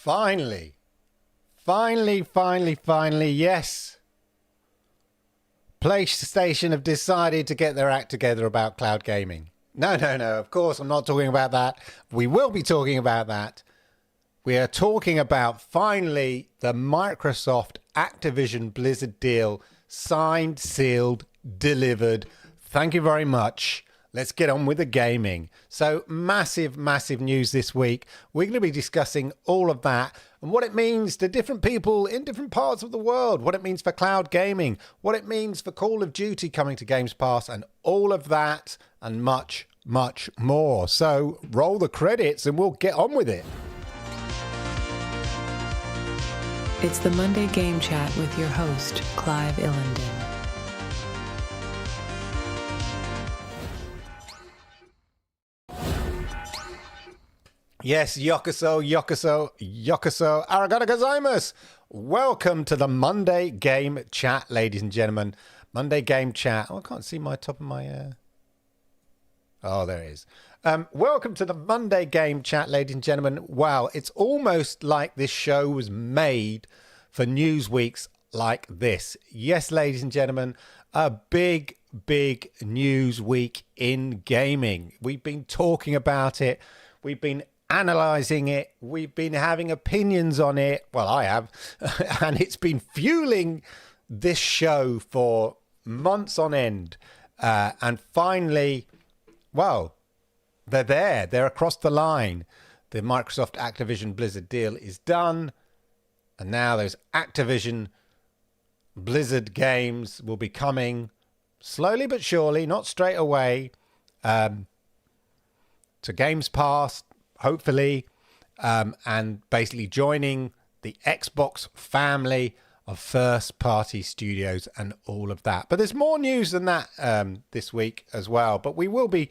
Finally, yes. PlayStation have decided to get their act together about cloud gaming. No. Of course, I'm not talking about that. We will be talking about that. We are talking about, finally, the Microsoft Activision Blizzard deal. Signed, sealed, delivered. Thank you very much. Let's get on with the gaming. So massive news this week. We're going to be discussing all of that and what it means to different people in different parts of the world, what it means for cloud gaming, what it means for Call of Duty coming to Games Pass, and all of that and much more. So roll the credits and we'll get on with it. It's the Monday Game Chat with your host, Clive Illenden. Yes, yokoso, arigato gozaimasu. Welcome to the Monday Game Chat, ladies and gentlemen. Monday Game Chat. Oh, I can't see my top of my... Oh, there it is. Welcome to the Monday Game Chat, ladies and gentlemen. Wow, it's almost like this show was made for news weeks like this. Yes, ladies and gentlemen, a big news week in gaming. We've been talking about it. We've been analyzing it. We've been having opinions on it. Well, I have. And it's been fueling this show for months on end. And finally, well, they're there. They're across the line. The Microsoft Activision Blizzard deal is done. And now those Activision Blizzard games will be coming slowly but surely, not straight away, to Games Pass, hopefully, and basically joining the Xbox family of first-party studios and all of that. But there's more news than that this week as well. But we will be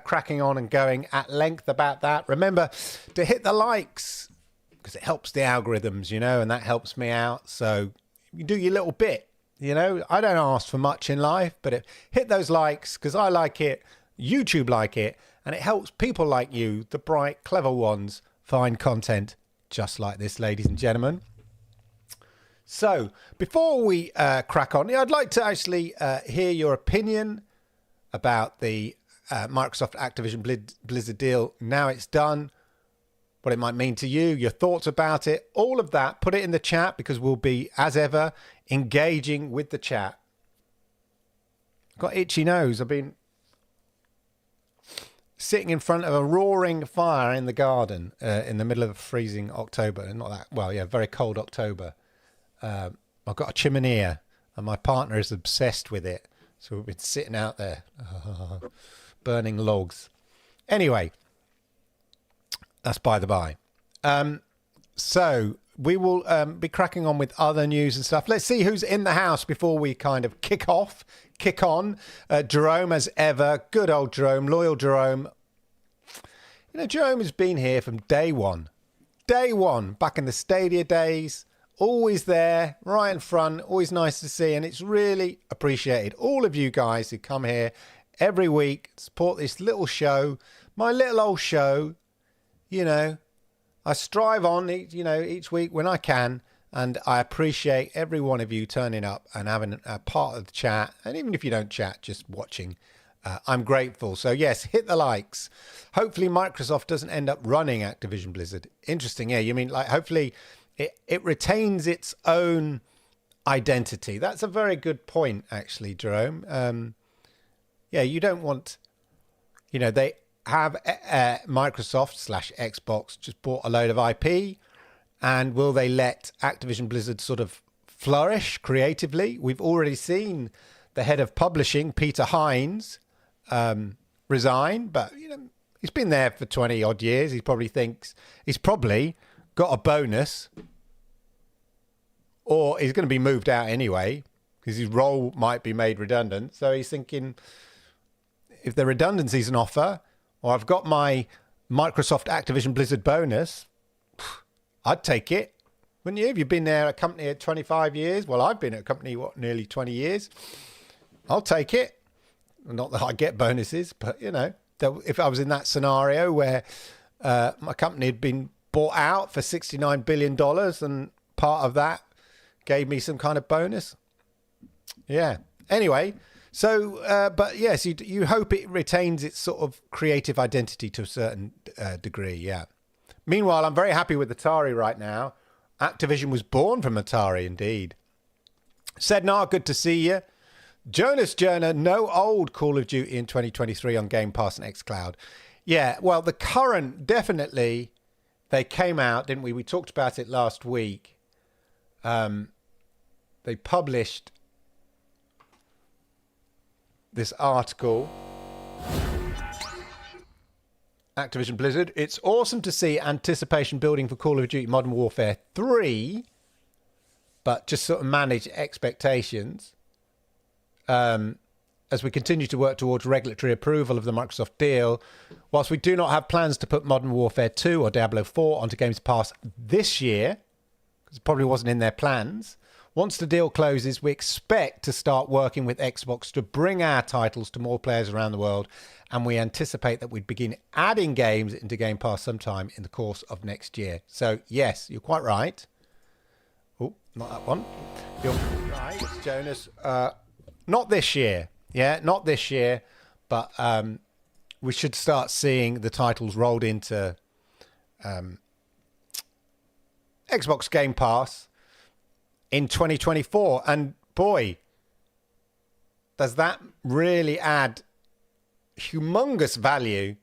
cracking on and going at length about that. Remember to hit the likes because it helps the algorithms, you know, and that helps me out. So you do your little bit, you know. I don't ask for much in life, but hit those likes because I like it, YouTube like it, and it helps people like you, the bright, clever ones, find content just like this, ladies and gentlemen. So before we crack on, I'd like to actually hear your opinion about the Microsoft Activision Blizzard deal. Now it's done, what it might mean to you, your thoughts about it, all of that. Put it in the chat because we'll be, as ever, engaging with the chat. Got itchy nose. I've been sitting in front of a roaring fire in the garden in the middle of a freezing October. Not that, well, yeah, very cold October. I've got a chimney and my partner is obsessed with it. So we've been sitting out there, burning logs. Anyway, that's by the by. So we will be cracking on with other news and stuff. Let's see who's in the house before we kind of kick on. Jerome, as ever. Good old Jerome, loyal Jerome. You know, Jerome has been here from day one. Day one, back in the Stadia days. Always there, right in front. Always nice to see. And it's really appreciated. All of you guys who come here every week, support this little show. My little old show. You know, I strive on, each week when I can, and I appreciate every one of you turning up and having a part of the chat. And even if you don't chat, just watching, I'm grateful. So yes, hit the likes. Hopefully Microsoft doesn't end up running Activision Blizzard. Interesting, yeah. You mean like hopefully it retains its own identity. That's a very good point, actually, Jerome. Yeah, you don't want, they have Microsoft/Xbox just bought a load of IP, and will they let Activision Blizzard sort of flourish creatively? We've already seen the head of publishing, Peter Hines, resign, but he's been there for 20 odd years. He probably thinks he's probably got a bonus, or he's going to be moved out anyway because his role might be made redundant. So he's thinking, if the redundancy's an offer, or I've got my Microsoft Activision Blizzard bonus, I'd take it. Wouldn't you? If you've been there at a company at 25 years. Well, I've been at a company, nearly 20 years. I'll take it. Not that I get bonuses, but, if I was in that scenario where my company had been bought out for $69 billion, and part of that gave me some kind of bonus. Yeah. Anyway, so, but yes, you hope it retains its sort of creative identity to a certain degree, yeah. Meanwhile, I'm very happy with Atari right now. Activision was born from Atari, indeed. Sednar, good to see you. Jonas Journer, no old Call of Duty in 2023 on Game Pass and xCloud. Yeah, well, the current, definitely, they came out, didn't we? We talked about it last week. They published this article. Activision Blizzard. It's awesome to see anticipation building for Call of Duty Modern Warfare 3, but just sort of manage expectations as we continue to work towards regulatory approval of the Microsoft deal. Whilst we do not have plans to put Modern Warfare 2 or Diablo 4 onto Games Pass this year, because it probably wasn't in their plans, once the deal closes, we expect to start working with Xbox to bring our titles to more players around the world, and we anticipate that we'd begin adding games into Game Pass sometime in the course of next year. So, yes, you're quite right. Oh, not that one. You're right, Jonas. Not this year. Yeah, not this year, but we should start seeing the titles rolled into Xbox Game Pass in 2024. And boy, does that really add humongous value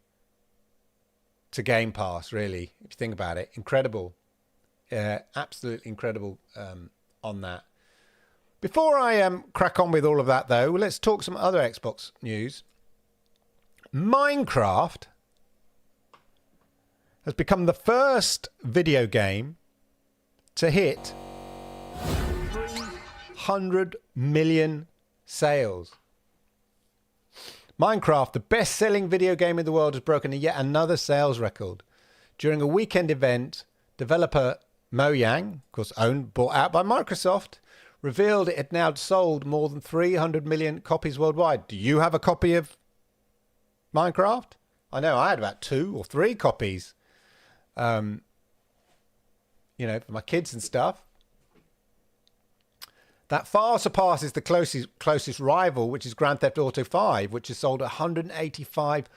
to Game Pass, really, if you think about it. Incredible. Absolutely incredible on that. Before I crack on with all of that, though, let's talk some other Xbox news. Minecraft has become the first video game to hit 300 million sales. Minecraft, the best-selling video game in the world, has broken yet another sales record. During a weekend event, developer Mojang, of course bought out by Microsoft, revealed it had now sold more than 300 million copies worldwide. Do you have a copy of Minecraft? I know I had about 2 or 3 copies, for my kids and stuff. That far surpasses the closest rival, which is Grand Theft Auto 5, which has sold 185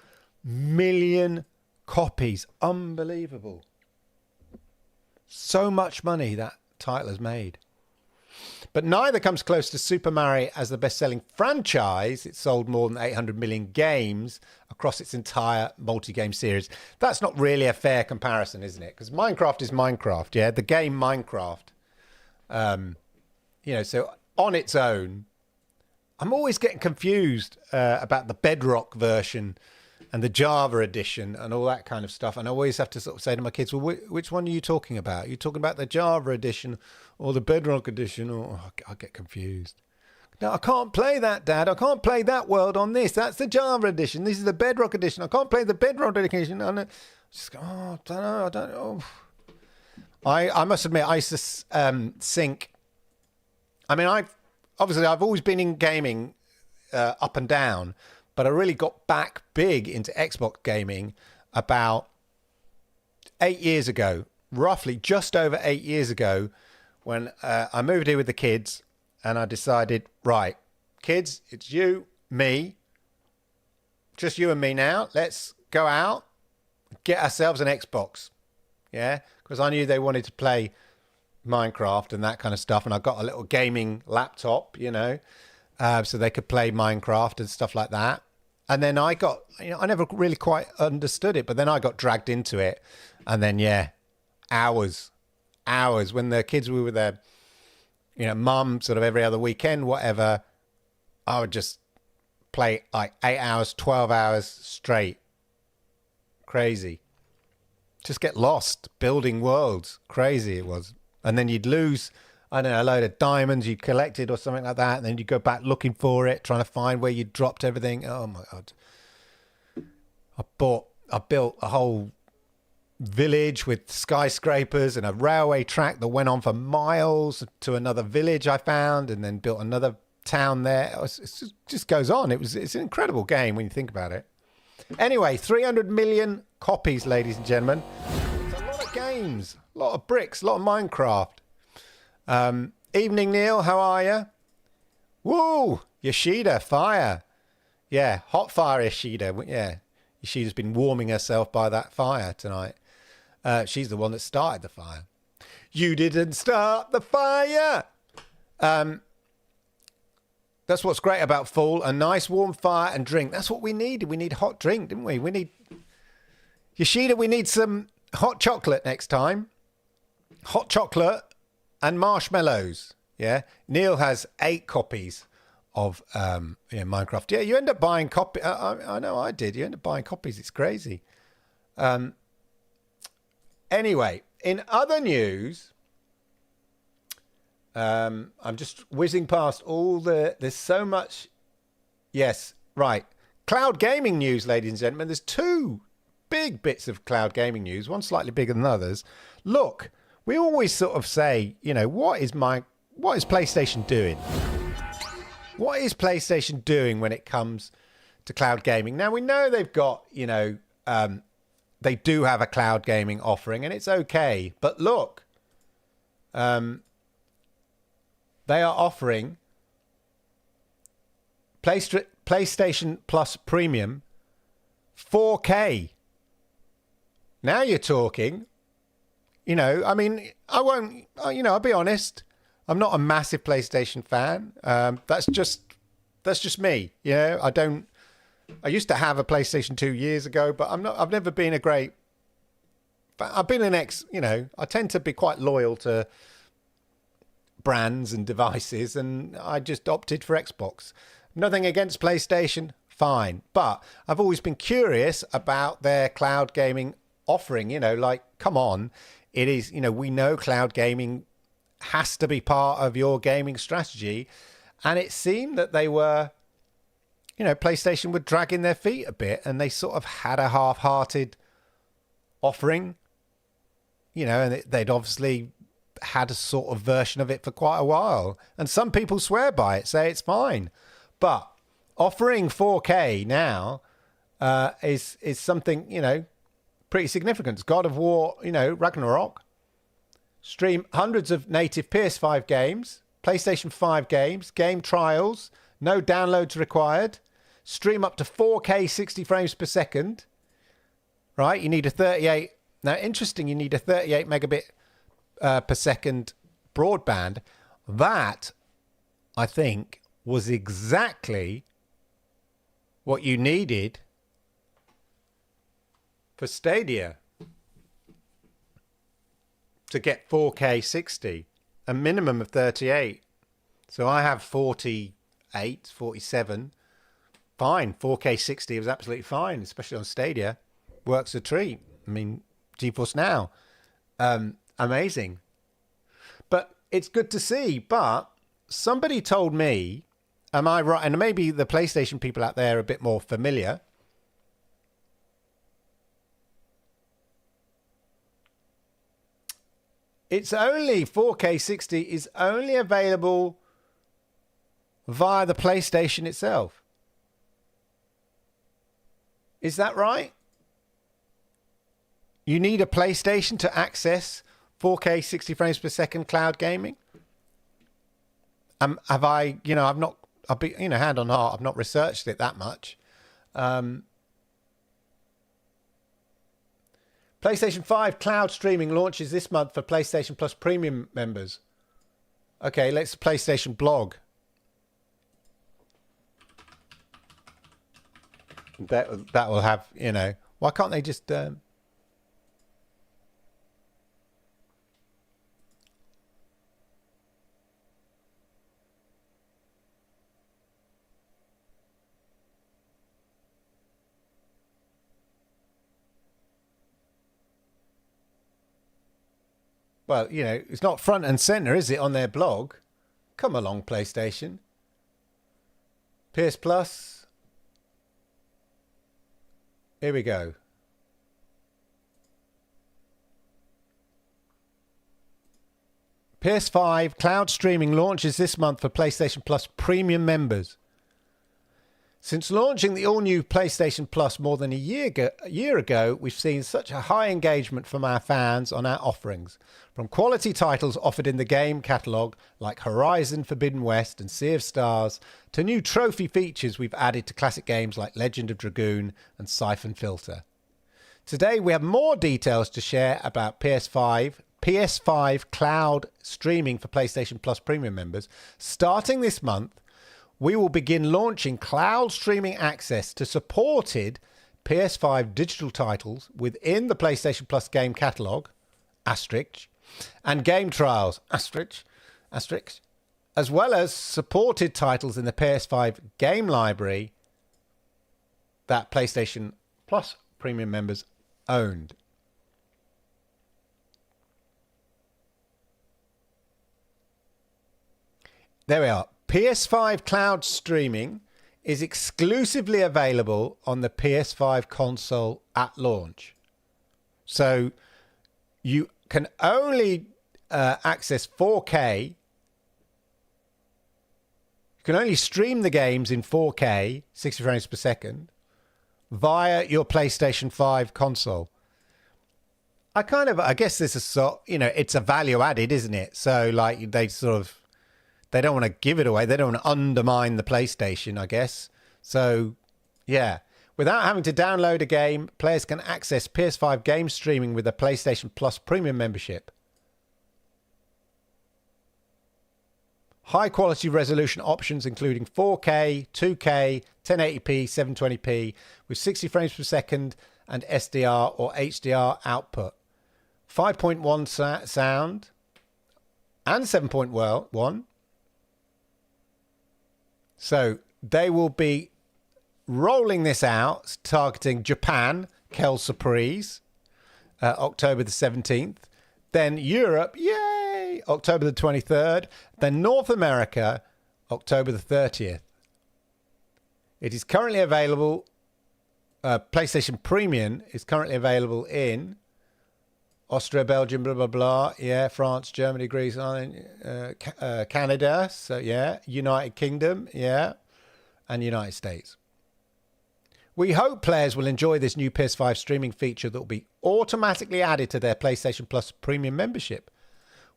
million copies. Unbelievable. So much money that title has made. But neither comes close to Super Mario as the best-selling franchise. It sold more than 800 million games across its entire multi-game series. That's not really a fair comparison, isn't it? Because Minecraft is Minecraft, yeah? The game Minecraft. So on its own, I'm always getting confused about the Bedrock version and the Java edition and all that kind of stuff. And I always have to sort of say to my kids, well, which one are you talking about? Are you talking about the Java edition or the Bedrock edition? Or I get confused. No, I can't play that, Dad. I can't play that world on this. That's the Java edition. This is the Bedrock edition. I can't play the Bedrock edition. I just go, I don't know. I must admit, I used to sync. I mean, I've always been in gaming up and down, but I really got back big into Xbox gaming about 8 years ago, roughly just over 8 years ago, when I moved here with the kids and I decided, right, kids, it's you, me, just you and me now. Let's go out, get ourselves an Xbox. Yeah, because I knew they wanted to play Minecraft and that kind of stuff, and I got a little gaming laptop, so they could play Minecraft and stuff like that. And then I got, I never really quite understood it, but then I got dragged into it, and then hours when the kids were with their, mum sort of every other weekend, whatever. I would just play like 8 hours, 12 hours straight. Crazy. Just get lost building worlds. Crazy it was. And then you'd lose, I don't know, a load of diamonds you collected or something like that. And then you'd go back looking for it, trying to find where you dropped everything. Oh, my God. I built a whole village with skyscrapers and a railway track that went on for miles to another village I found, and then built another town there. It just goes on. It's an incredible game when you think about it. Anyway, 300 million copies, ladies and gentlemen. It's a lot of games, a lot of bricks, a lot of Minecraft. Evening, Neil. How are you? Woo! Yoshida, fire. Yeah, hot fire, Yoshida. Yeah, Yoshida's been warming herself by that fire tonight. She's the one that started the fire. You didn't start the fire. That's what's great about fall. A nice warm fire and drink. That's what we needed. We need hot drink, didn't we? We need... Yoshida, we need some hot chocolate next time. Hot chocolate and marshmallows. Yeah. Neil has 8 copies of Minecraft. Yeah, you end up buying copies. I know I did. You end up buying copies. It's crazy. Anyway, in other news... I'm just whizzing past all there's so much. Yes, right. Cloud gaming news, ladies and gentlemen. There's 2 big bits of cloud gaming news, one slightly bigger than others. Look, we always sort of say, what is PlayStation doing? What is PlayStation doing when it comes to cloud gaming? Now, we know they've got, they do have a cloud gaming offering and it's okay. But look, they are offering PlayStation Plus Premium 4K. Now you're talking. I mean, I won't, I'll be honest. I'm not a massive PlayStation fan. That's just me. I used to have a PlayStation 2 years ago, but I've never been a great, I've been I tend to be quite loyal to brands and devices, and I just opted for Xbox. Nothing against PlayStation, fine. But I've always been curious about their cloud gaming offering, come on. It is, we know cloud gaming has to be part of your gaming strategy. And it seemed that they were, PlayStation were dragging their feet a bit and they sort of had a half-hearted offering, and they'd obviously had a sort of version of it for quite a while. And some people swear by it, say it's fine. But offering 4K now is something, pretty significant. God of War, Ragnarok. Stream hundreds of native PS5 games, PlayStation 5 games, game trials, no downloads required. Stream up to 4K 60 frames per second. Right? You need a 38... Now, interesting, you need a 38 megabit per second broadband. That, I think, was exactly what you needed for Stadia to get 4K 60, a minimum of 38. So I have 48, 47. Fine, 4K 60 was absolutely fine, especially on Stadia. Works a treat. I mean, GeForce Now. Amazing. But it's good to see. But somebody told me, am I right? And maybe the PlayStation people out there are a bit more familiar. It's only 4K 60 is only available via the PlayStation itself. Is that right? You need a PlayStation to access 4K 60 frames per second cloud gaming? Have I, I've not, I'll be, hand on heart, I've not researched it that much. PlayStation 5 cloud streaming launches this month for PlayStation Plus Premium members. Okay, let's PlayStation blog. That will have, why can't they just... Well, it's not front and center, is it, on their blog? Come along, PlayStation. PS Plus. Here we go. PS5 cloud streaming launches this month for PlayStation Plus premium members. Since launching the all-new PlayStation Plus more than a year ago, we've seen such a high engagement from our fans on our offerings. From quality titles offered in the game catalogue like Horizon Forbidden West and Sea of Stars, to new trophy features we've added to classic games like Legend of Dragoon and Siphon Filter. Today we have more details to share about PS5 cloud streaming for PlayStation Plus Premium members. Starting this month, we will begin launching cloud streaming access to supported PS5 digital titles within the PlayStation Plus game catalogue, asterisk, and game trials, asterisk, as well as supported titles in the PS5 game library that PlayStation Plus Premium members owned. There we are. PS5 cloud streaming is exclusively available on the PS5 console at launch. So you can only access 4K. You can only stream the games in 4K, 60 frames per second, via your PlayStation 5 console. I guess this is it's a value added, isn't it? So like they don't want to give it away. They don't want to undermine the PlayStation, I guess. So, yeah. Without having to download a game, players can access PS5 game streaming with a PlayStation Plus Premium membership. High-quality resolution options including 4K, 2K, 1080p, 720p with 60 frames per second and SDR or HDR output. 5.1 sound and 7.1. So they will be rolling this out, targeting Japan, Quelle Surprise, October the 17th. Then Europe, yay, October the 23rd. Then North America, October the 30th. It is currently available, PlayStation Premium is currently available in Austria, Belgium, blah, blah, blah. Yeah, France, Germany, Greece, Canada. So, yeah, United Kingdom. Yeah, and United States. We hope players will enjoy this new PS5 streaming feature that will be automatically added to their PlayStation Plus Premium membership.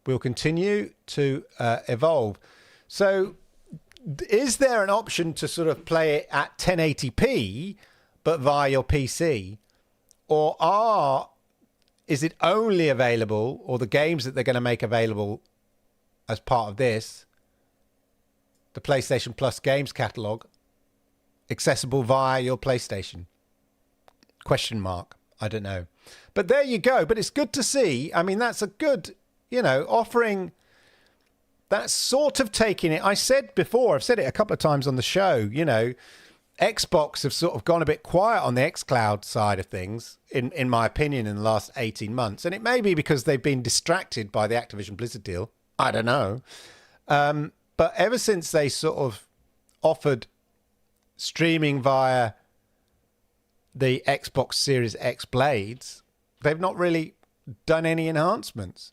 We'll continue to evolve. So, is there an option to sort of play it at 1080p, but via your PC? Or is it only available, or the games that they're going to make available as part of this, the PlayStation Plus games catalogue, accessible via your PlayStation? Question mark. I don't know. But there you go. But it's good to see. I mean, that's a good, offering. That's sort of taking it. I said before, I've said it a couple of times on the show, Xbox have sort of gone a bit quiet on the xCloud side of things, in my opinion, in the last 18 months. And it may be because they've been distracted by the Activision Blizzard deal. I don't know. But ever since they sort of offered streaming via the Xbox Series X blades, they've not really done any enhancements.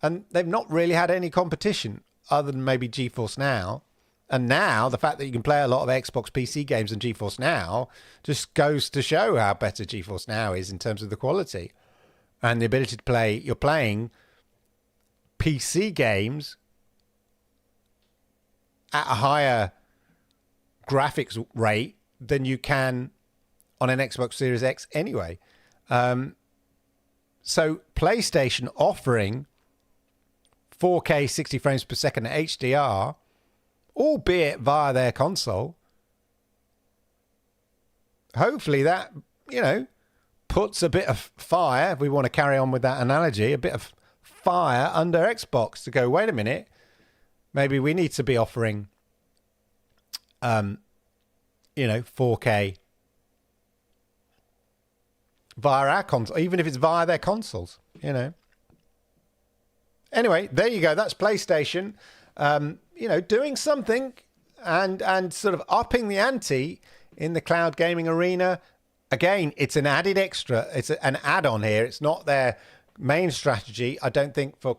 And they've not really had any competition other than maybe GeForce Now. And now, the fact that you can play a lot of Xbox PC games on GeForce Now just goes to show how better GeForce Now is in terms of the quality. And the ability to play, you're playing PC games at a higher graphics rate than you can on an Xbox Series X anyway. So PlayStation offering 4K 60 frames per second HDR, albeit via their console. Hopefully that, puts a bit of fire, if we want to carry on with that analogy, a bit of fire under Xbox to go, wait a minute, maybe we need to be offering, 4K via our console, even if it's via their consoles, Anyway, there you go. That's PlayStation. Doing something and sort of upping the ante in the cloud gaming arena. Again, it's an added extra. It's an add-on here. It's not their main strategy. I don't think for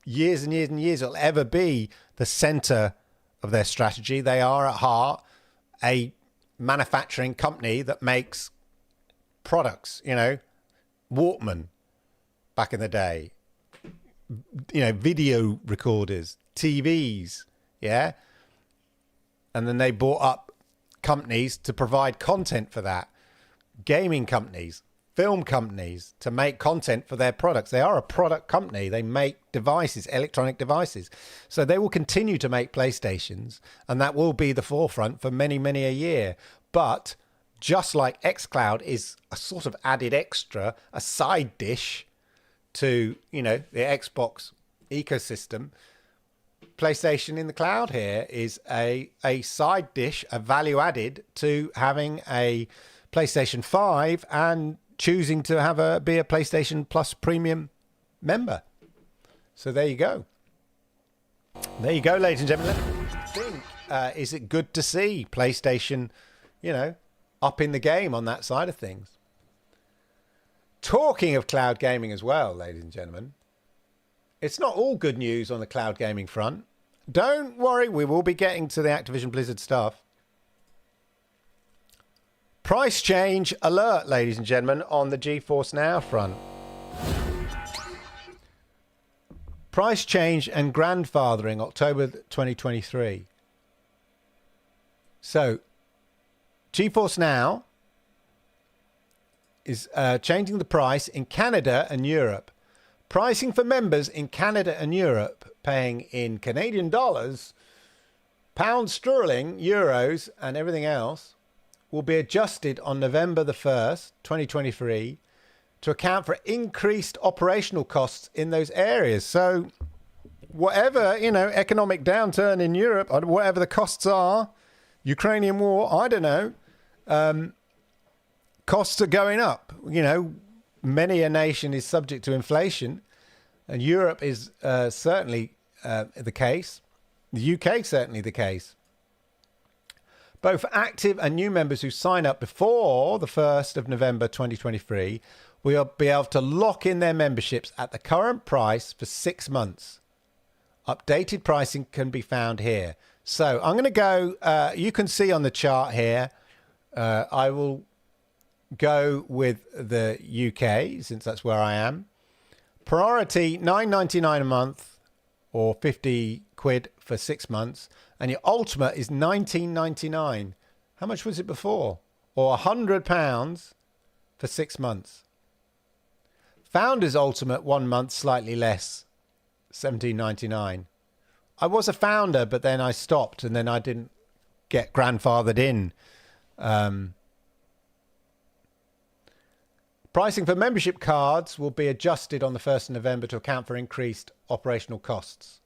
years and years and years it'll ever be the center of their strategy. They are at heart a manufacturing company that makes products, you know, Walkman back in the day, you know, video recorders, TVs, yeah. And then they bought up companies to provide content for that. Gaming companies, film companies to make content for their products. They are a product company. They make devices, electronic devices. So they will continue to make PlayStations, and that will be the forefront for many, many a year. But just like xCloud is a sort of added extra, a side dish to, you know, the Xbox ecosystem, PlayStation in the cloud here is a side dish, a value added to having a PlayStation 5 and choosing to have be a PlayStation Plus premium member. So there you go. There you go, ladies and gentlemen. Is it good to see PlayStation, you know, up in the game on that side of things? Talking of cloud gaming as well, ladies and gentlemen, it's not all good news on the cloud gaming front. Don't worry, we will be getting to the Activision Blizzard stuff. Price change alert, ladies and gentlemen, on the GeForce Now front. Price change and grandfathering, October 2023. So, GeForce Now is changing the price in Canada and Europe. Pricing for members in Canada and Europe, paying in Canadian dollars, pounds sterling, euros, and everything else, will be adjusted on November the 1st, 2023, to account for increased operational costs in those areas. So whatever, you know, economic downturn in Europe, or whatever the costs are, Ukrainian war, I don't know, costs are going up. You know, many a nation is subject to inflation, and Europe is certainly the case. The UK certainly the case. Both active and new members who sign up before the 1st of November 2023 will be able to lock in their memberships at the current price for 6 months. Updated pricing can be found here. So I'm going to go, you can see on the chart here, I will go with the UK, since that's where I am. Priority, $9.99 a month, or 50 quid for 6 months. And your ultimate is $19.99. How much was it before? Or £100 for 6 months. Founders ultimate 1 month, slightly less, $17.99. I was a founder, but then I stopped, and then I didn't get grandfathered in. Pricing for membership cards will be adjusted on the 1st of November to account for increased operational costs.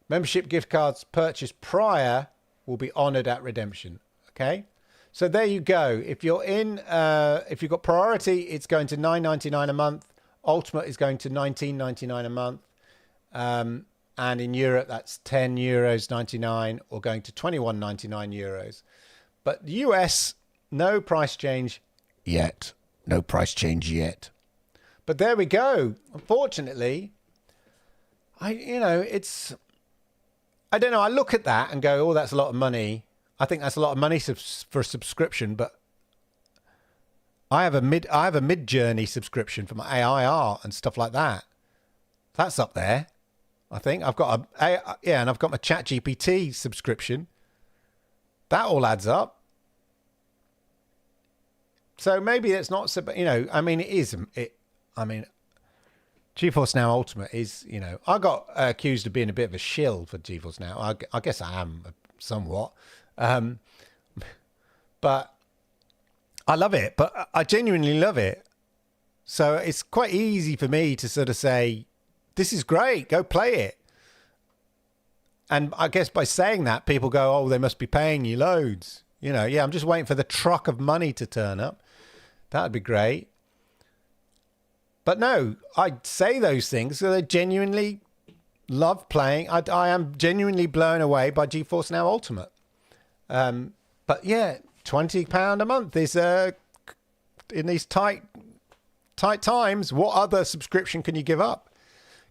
Membership gift cards purchased prior will be honoured at redemption. Okay, so there you go. If you're in, if you've got priority, it's going to $9.99 a month. Ultimate is going to $19.99 a month. And in Europe, that's €10.99 or going to €21.99. But the US, no price change yet. No price change yet. But there we go. Unfortunately, I don't know. I look at that and go, oh, that's a lot of money. I think that's a lot of money for a subscription, but I have a Mid-Journey subscription for my AIR and stuff like that. That's up there. I think I've got and I've got my ChatGPT subscription. That all adds up. So maybe it's not so, you know, I mean, it is. GeForce Now Ultimate is, you know, I got accused of being a bit of a shill for GeForce Now. I guess I am somewhat. But I love it. But I genuinely love it. So it's quite easy for me to sort of say, this is great, go play it. And I guess by saying that, people go, oh, they must be paying you loads. You know, yeah, I'm just waiting for the truck of money to turn up. That would be great. But no, I say those things because I genuinely love playing. I am genuinely blown away by GeForce Now Ultimate. But yeah, £20 a month is in these tight times. What other subscription can you give up?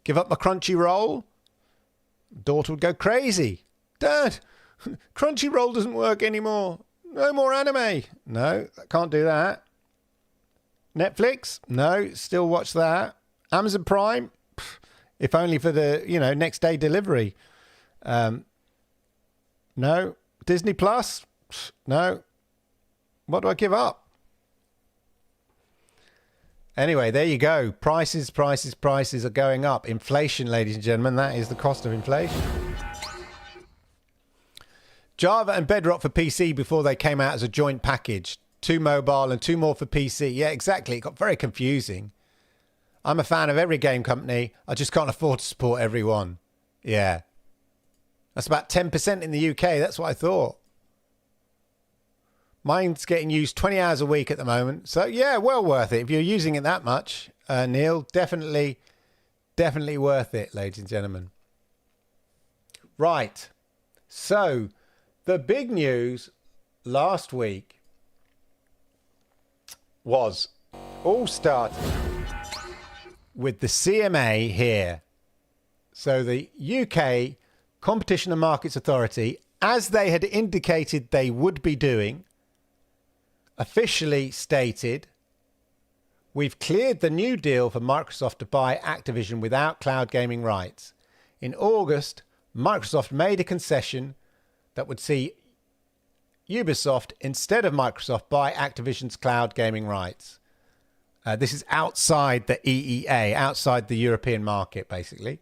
Give up my Crunchyroll? Daughter would go crazy. Dad, Crunchyroll doesn't work anymore. No more anime. No, can't do that. Netflix? No, still watch that. Amazon Prime? Pff, if only for the, next day delivery. No. Disney Plus? Pff, no. What do I give up? Anyway, there you go. Prices are going up. Inflation, ladies and gentlemen, that is the cost of inflation. Java and Bedrock for PC before they came out as a joint package. 2 mobile and 2 more for PC. Yeah, exactly. It got very confusing. I'm a fan of every game company. I just can't afford to support every one. Yeah. That's about 10% in the UK. That's what I thought. Mine's getting used 20 hours a week at the moment. So, yeah, well worth it. If you're using it that much, Neil, definitely worth it, ladies and gentlemen. Right. So, the big news last week was all started with the CMA here. So, the UK Competition and Markets Authority, as they had indicated they would be doing, officially stated, we've cleared the new deal for Microsoft to buy Activision without cloud gaming rights. In August, Microsoft made a concession that would see Ubisoft, instead of Microsoft, buy Activision's cloud gaming rights. This is outside the EEA, outside the European market, basically.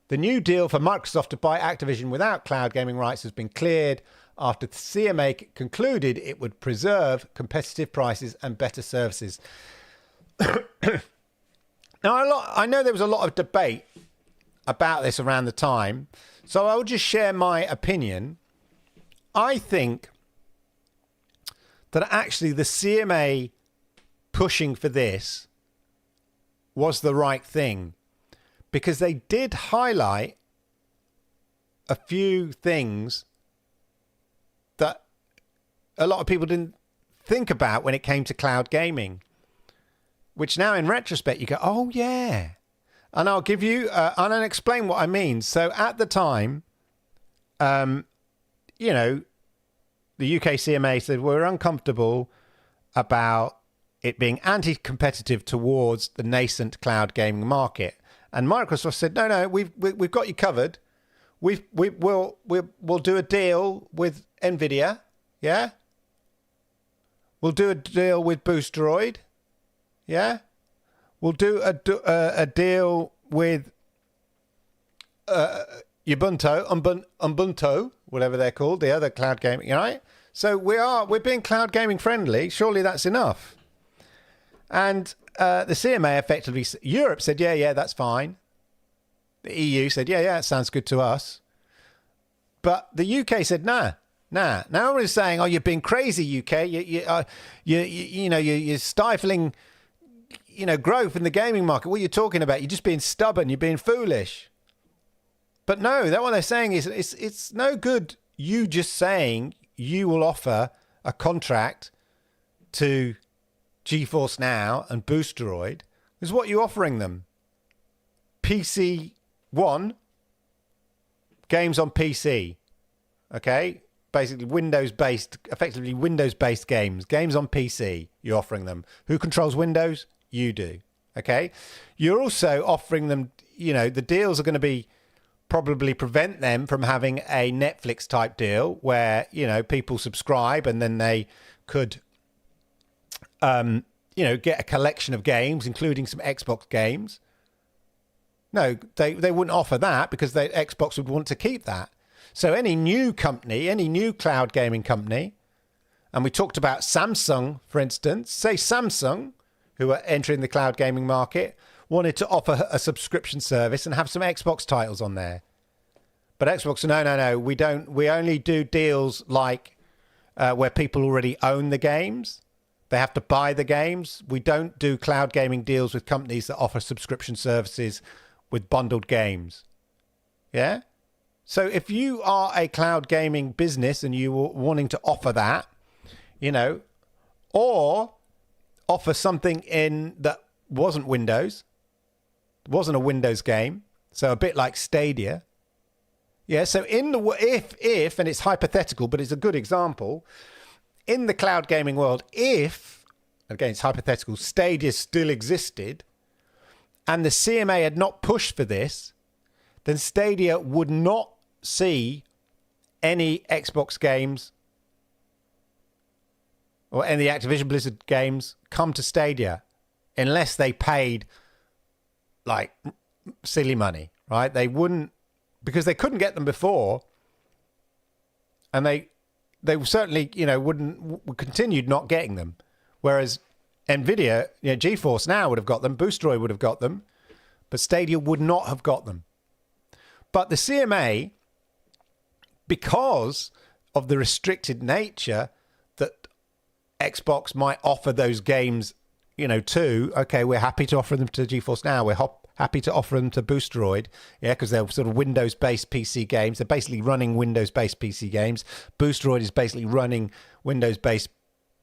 The new deal for Microsoft to buy Activision without cloud gaming rights has been cleared after the CMA concluded it would preserve competitive prices and better services. Now, I know there was a lot of debate about this around the time, so I'll just share my opinion. I think that actually the CMA pushing for this was the right thing, because they did highlight a few things that a lot of people didn't think about when it came to cloud gaming, which now in retrospect you go, oh yeah. And I'll give you, and I'll explain what I mean. So at the time, the UK CMA said we're uncomfortable about it being anti-competitive towards the nascent cloud gaming market. And Microsoft said, no, we've got you covered. We'll do a deal with Nvidia, yeah. We'll do a deal with Boosteroid, yeah. We'll do a deal with Ubuntu, whatever they're called, the other cloud gaming, right? So we're being cloud gaming friendly. Surely that's enough. And the CMA effectively, Europe said, yeah, that's fine. The EU said, yeah, it sounds good to us. But the UK said, nah. Now everybody's saying, oh, you're being crazy, UK. You're stifling, growth in the gaming market. What are you talking about? You're just being stubborn. You're being foolish. But no, what they're saying is it's no good you just saying you will offer a contract to GeForce Now and Boosteroid. Is what you're offering them. PC One, games on PC. Okay? Basically effectively Windows-based games on PC you're offering them. Who controls Windows? You do. Okay? You're also offering them, the deals are going to be probably prevent them from having a Netflix type deal where, people subscribe and then they could, get a collection of games, including some Xbox games. No, they wouldn't offer that because Xbox would want to keep that. So any new company, any new cloud gaming company, and we talked about Samsung, for instance, say Samsung, who are entering the cloud gaming market, wanted to offer a subscription service and have some Xbox titles on there. But Xbox, no, we don't. We only do deals like where people already own the games. They have to buy the games. We don't do cloud gaming deals with companies that offer subscription services with bundled games. Yeah? So if you are a cloud gaming business and you were wanting to offer that, or offer something in that wasn't Windows, wasn't a Windows game, so a bit like Stadia, Yeah, so if, and it's hypothetical, but it's a good example, in the cloud gaming world, if, again, it's hypothetical, Stadia still existed and the CMA had not pushed for this, then Stadia would not see any Xbox games or any Activision Blizzard games come to Stadia unless they paid like silly money, right? They wouldn't, because they couldn't get them before, and they certainly, continued not getting them. Whereas Nvidia, GeForce now would have got them, Boostroid would have got them, but Stadia would not have got them. But the CMA, because of the restricted nature that Xbox might offer those games, to, okay, we're happy to offer them to GeForce Now, we're happy to offer them to Boostroid, because they're sort of Windows-based PC games. They're basically running Windows-based PC games. Boostroid is basically running Windows-based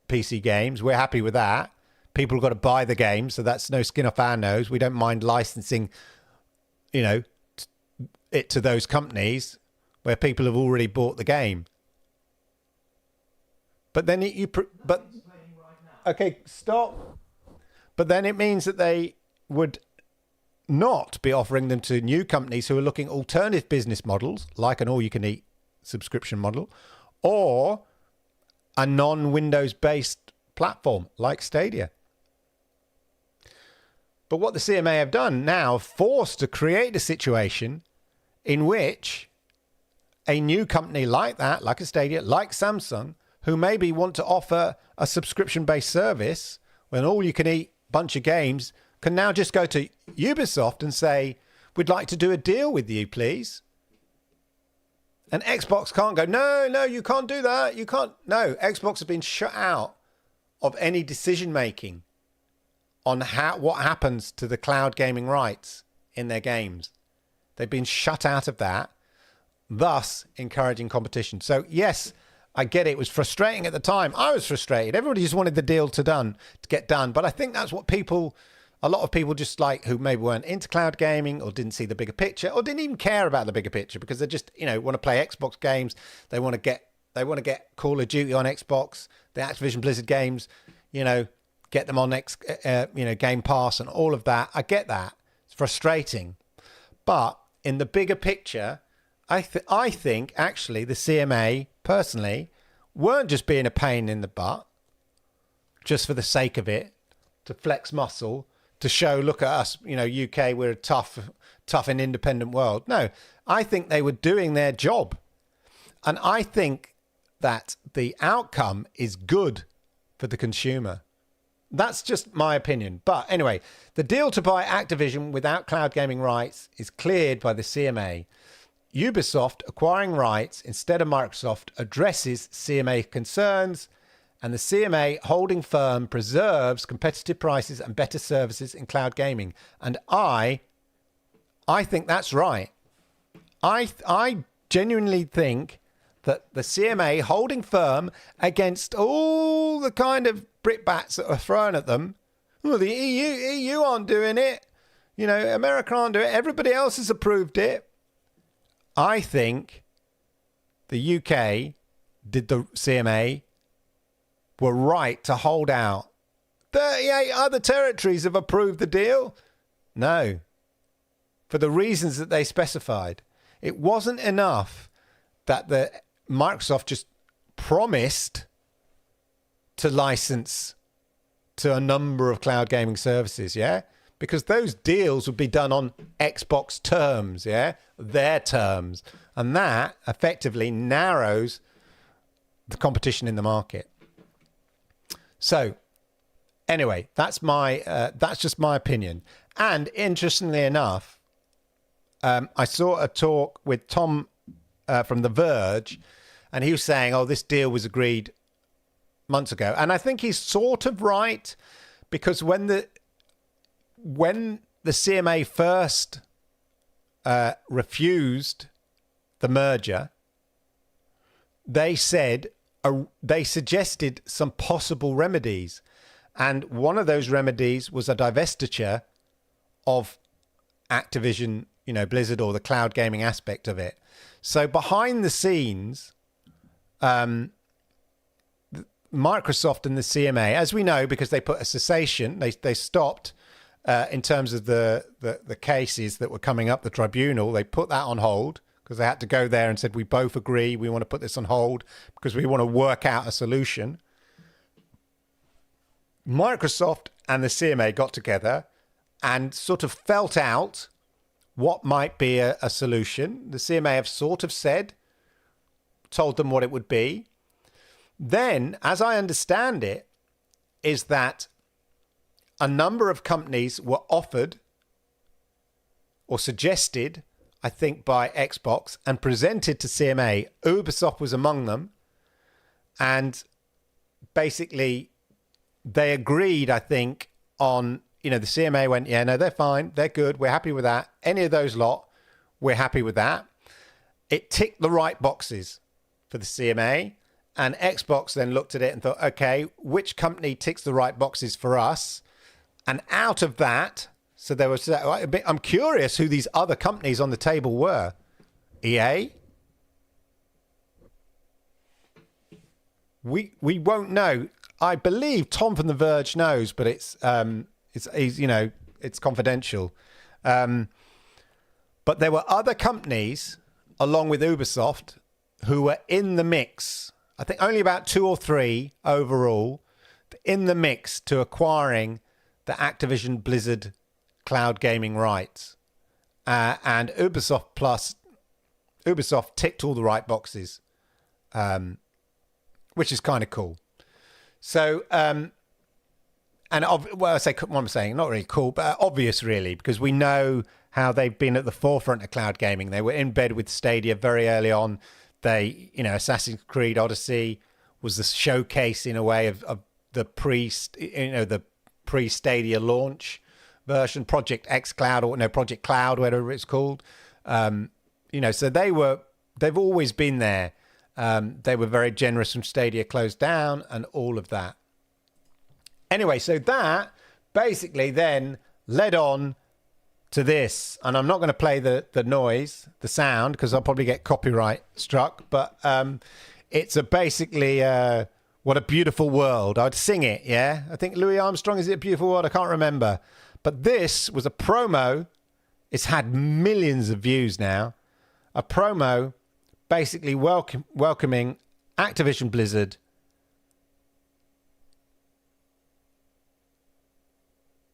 PC games. We're happy with that. People have got to buy the game, so that's no skin off our nose. We don't mind licensing, it to those companies where people have already bought the game. But then okay, stop. But then it means that they would not be offering them to new companies who are looking at alternative business models, like an all-you-can-eat subscription model, or a non-Windows-based platform like Stadia. But what the CMA have done now, forced to create a situation in which a new company like that, like a Stadia, like Samsung, who maybe want to offer a subscription-based service with an all-you-can-eat bunch of games, can now just go to Ubisoft and say, we'd like to do a deal with you, please. And Xbox can't go, no, you can't do that. You can't. No, Xbox has been shut out of any decision-making on what happens to the cloud gaming rights in their games. They've been shut out of that, thus encouraging competition. So, yes, I get it. It was frustrating at the time. I was frustrated. Everybody just wanted the deal to get done. But I think that's what a lot of people just like who maybe weren't into cloud gaming or didn't see the bigger picture or didn't even care about the bigger picture because they just, want to play Xbox games. They want to get Call of Duty on Xbox, the Activision Blizzard games, get them on Game Pass and all of that. I get that. It's frustrating. But in the bigger picture, I think actually the CMA personally weren't just being a pain in the butt just for the sake of it, to flex muscle, to show, look at us, UK, we're a tough and independent world. No, I think they were doing their job. And I think that the outcome is good for the consumer. That's just my opinion. But anyway, the deal to buy Activision without cloud gaming rights is cleared by the CMA. Ubisoft acquiring rights instead of Microsoft addresses CMA concerns, and the CMA holding firm preserves competitive prices and better services in cloud gaming. And I think that's right. I genuinely think that the CMA holding firm against all the kind of brickbats that are thrown at them. Well, the EU aren't doing it. America aren't doing it. Everybody else has approved it. I think the UK did the CMA were right to hold out. 38 other territories have approved the deal. No. For the reasons that they specified. It wasn't enough that the Microsoft just promised to license to a number of cloud gaming services, yeah? Because those deals would be done on Xbox terms, yeah? Their terms. And that effectively narrows the competition in the market. So, anyway, that's just my opinion. And interestingly enough, I saw a talk with Tom from The Verge, and he was saying, oh, this deal was agreed months ago. And I think he's sort of right, because when the CMA first refused the merger, they suggested some possible remedies. And one of those remedies was a divestiture of Activision Blizzard or the cloud gaming aspect of it. So behind the scenes, Microsoft and the CMA, as we know, because they put a cessation, they stopped in terms of the cases that were coming up the tribunal. They put that on hold because they had to go there and said, we both agree, we want to put this on hold because we want to work out a solution. Microsoft and the CMA got together and sort of felt out what might be a solution. The CMA have sort of told them what it would be. Then, as I understand it, is that a number of companies were offered or suggested, I think, by Xbox and presented to CMA. Ubisoft was among them. And basically, they agreed, I think, on, the CMA went, yeah, no, they're fine. They're good. We're happy with that. Any of those lot, we're happy with that. It ticked the right boxes for the CMA. And Xbox then looked at it and thought, okay, which company ticks the right boxes for us? And out of that, so there was, I'm curious who these other companies on the table were. EA? We won't know. I believe Tom from The Verge knows, but it's confidential. But there were other companies along with Ubisoft who were in the mix. I think only about 2 or 3 overall in the mix to acquiring the Activision Blizzard cloud gaming rights. And Ubisoft ticked all the right boxes, which is kind of cool. So, what I'm saying, not really cool, but obvious really, because we know how they've been at the forefront of cloud gaming. They were in bed with Stadia very early on. They, Assassin's Creed Odyssey was the showcase in a way of the pre-Stadia launch version, Project Cloud, whatever it's called. So they've always been there. They were very generous when Stadia closed down and all of that. Anyway, so that basically then led on to this, and I'm not going to play the noise, the sound, because I'll probably get copyright struck, but it's basically what a beautiful world. I'd sing it, yeah? I think Louis Armstrong, is it a beautiful world? I can't remember. But this was a promo. It's had millions of views now. A promo basically welcoming Activision Blizzard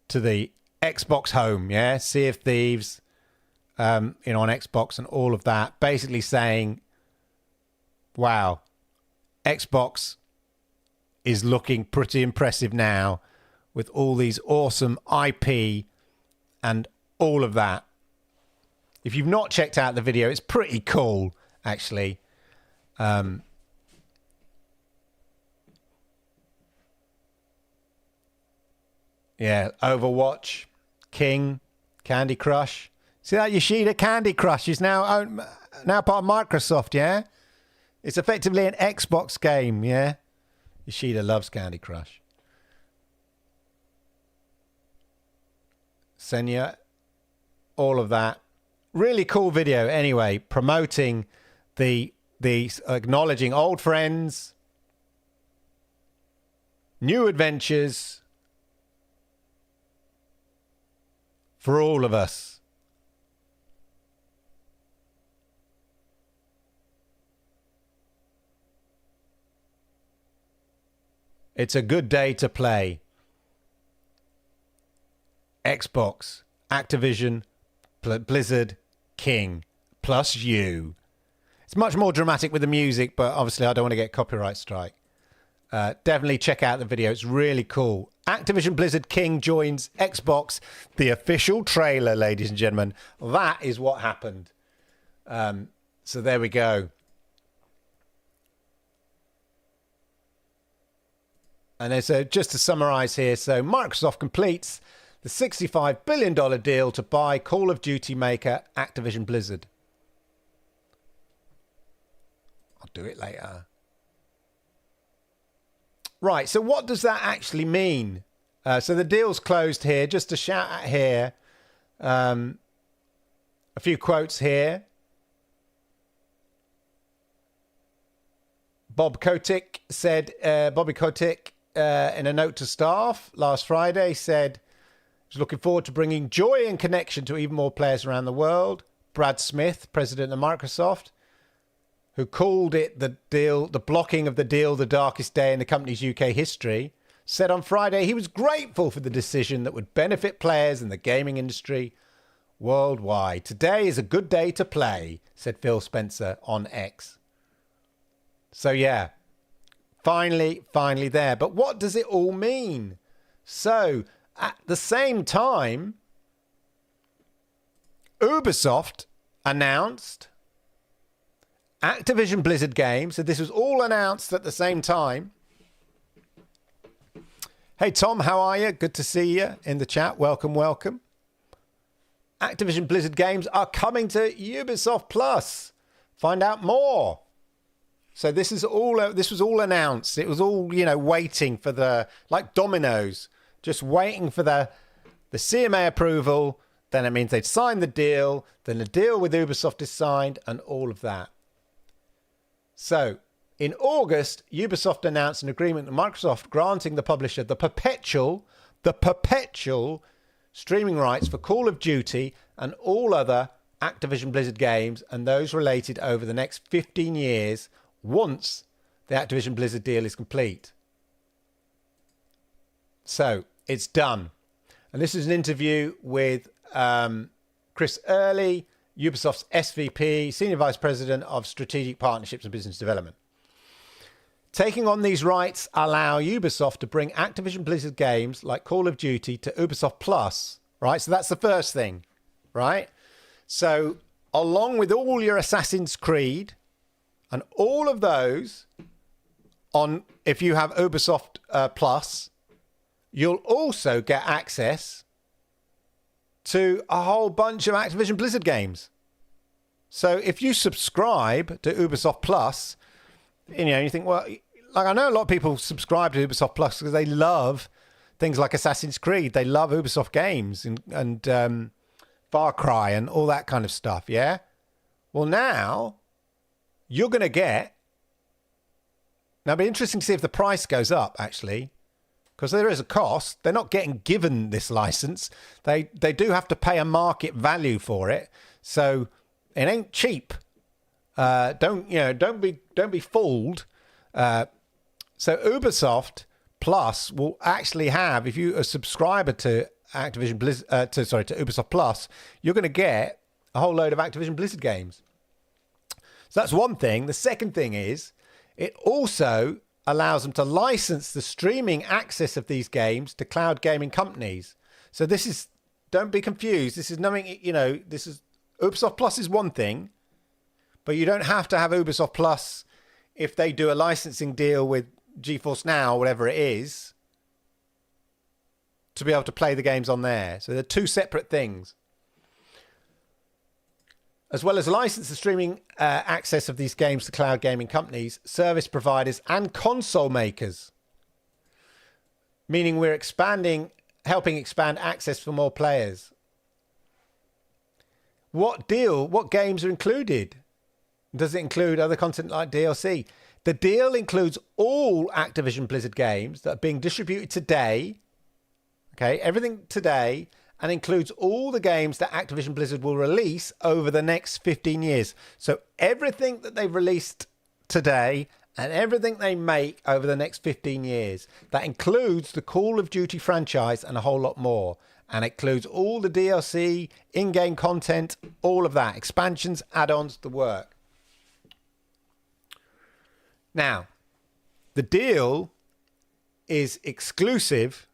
to the Xbox home, yeah? Sea of Thieves, on Xbox and all of that. Basically saying, wow, Xbox is looking pretty impressive now with all these awesome IP and all of that. If you've not checked out the video, it's pretty cool, actually. Yeah, Overwatch, King, Candy Crush. See that Yoshida Candy Crush is now part of Microsoft, yeah? It's effectively an Xbox game, yeah? Yoshida loves Candy Crush. Senya, all of that. Really cool video anyway, promoting the acknowledging old friends, new adventures for all of us. It's a good day to play Xbox, Activision, Blizzard, King, plus you. It's much more dramatic with the music, but obviously I don't want to get copyright strike. Definitely check out the video. It's really cool. Activision Blizzard King joins Xbox. The official trailer, ladies and gentlemen. That is what happened. So there we go. And then, so just to summarize here, so Microsoft completes the $65 billion deal to buy Call of Duty maker Activision Blizzard. I'll do it later. Right, so what does that actually mean? So the deal's closed here. Just to shout out here, a A few quotes here. Bobby Kotick, in a note to staff last Friday, said he's looking forward to bringing joy and connection to even more players around the world. Brad Smith, president of Microsoft, who called it the blocking of the deal, the darkest day in the company's UK history, said on Friday he was grateful for the decision that would benefit players in the gaming industry worldwide. Today is a good day to play, said Phil Spencer on X. So yeah, finally there. But what does it all mean? So at the same time, Ubisoft announced Activision Blizzard games. So this was all announced at the same time. Hey, Tom, how are you? Good to see you in the chat. Welcome. Activision Blizzard games are coming to Ubisoft Plus. Find out more. So this was all announced. It was all, waiting for like dominoes, just waiting for the CMA approval. Then it means they'd sign the deal. Then the deal with Ubisoft is signed and all of that. So in August, Ubisoft announced an agreement with Microsoft granting the publisher the perpetual streaming rights for Call of Duty and all other Activision Blizzard games and those related over the next 15 years once the Activision Blizzard deal is complete. So it's done. And this is an interview with Chris Early, Ubisoft's SVP, Senior Vice President of Strategic Partnerships and Business Development. Taking on these rights allow Ubisoft to bring Activision Blizzard games like Call of Duty to Ubisoft Plus, right? So that's the first thing, right? So along with all your Assassin's Creed and all of those if you have Ubisoft Plus, you'll also get access to a whole bunch of Activision Blizzard games. So if you subscribe to Ubisoft Plus, you think, well, like I know a lot of people subscribe to Ubisoft Plus because they love things like Assassin's Creed. They love Ubisoft games and Far Cry and all that kind of stuff, yeah? Well, now you're going to get... Now, it'll be interesting to see if the price goes up, actually, because there is a cost. They're not getting given this license. They do have to pay a market value for it, so it ain't cheap. Don't be fooled. So Ubisoft Plus will actually have, if you are a subscriber to Activision Blizzard, to Ubisoft Plus, you're going to get a whole load of Activision Blizzard games. So that's one thing. The second thing is it also allows them to license the streaming access of these games to cloud gaming companies. So this is, don't be confused. This is nothing, this is Ubisoft Plus is one thing, but you don't have to have Ubisoft Plus if they do a licensing deal with GeForce Now, whatever it is, to be able to play the games on there. So they're two separate things. As well as license the streaming access of these games to cloud gaming companies, service providers, and console makers. Meaning we're helping expand access for more players. What games are included? Does it include other content like DLC? The deal includes all Activision Blizzard games that are being distributed today. Okay, everything today, and includes all the games that Activision Blizzard will release over the next 15 years. So everything that they've released today and everything they make over the next 15 years. That includes the Call of Duty franchise and a whole lot more. And it includes all the DLC, in-game content, all of that. Expansions, add-ons, the work. Now, the deal is exclusive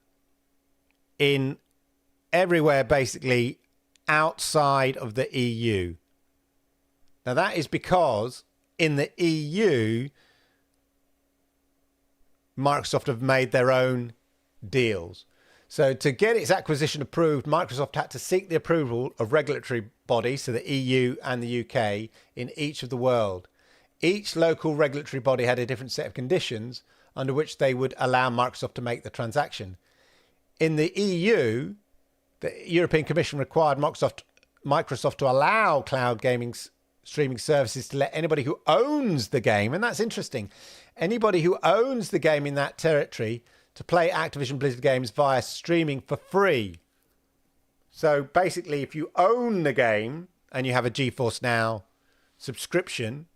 in everywhere basically outside of the EU. Now that is because in the EU, Microsoft have made their own deals. So to get its acquisition approved, Microsoft had to seek the approval of regulatory bodies, so the EU and the UK, in each of the world. Each local regulatory body had a different set of conditions under which they would allow Microsoft to make the transaction. In the EU, the European Commission required Microsoft Microsoft to allow cloud gaming streaming services to let anybody who owns the game, and that's interesting, anybody who owns the game in that territory to play Activision Blizzard games via streaming for free. So basically, if you own the game and you have a GeForce Now subscription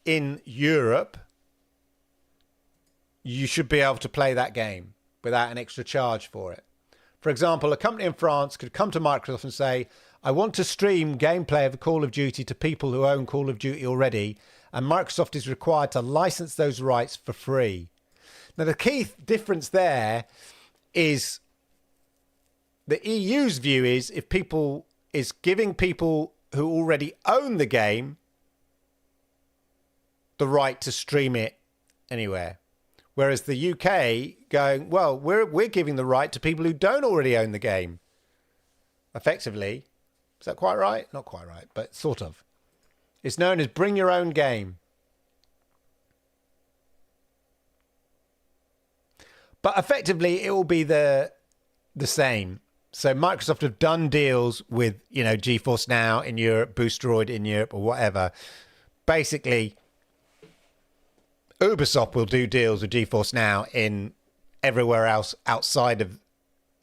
in Europe, you should be able to play that game without an extra charge for it. For example, a company in France could come to Microsoft and say, I want to stream gameplay of Call of Duty to people who own Call of Duty already, and Microsoft is required to license those rights for free. Now, the key difference there is the EU's view is if people is giving people who already own the game the right to stream it anywhere. Whereas the UK going, well, we're giving the right to people who don't already own the game. Effectively. Is that quite right? Not quite right, but sort of. It's known as bring your own game. But effectively, it will be the same. So Microsoft have done deals with, GeForce Now in Europe, Boosteroid in Europe, or whatever. Basically, Ubisoft will do deals with GeForce Now in everywhere else outside of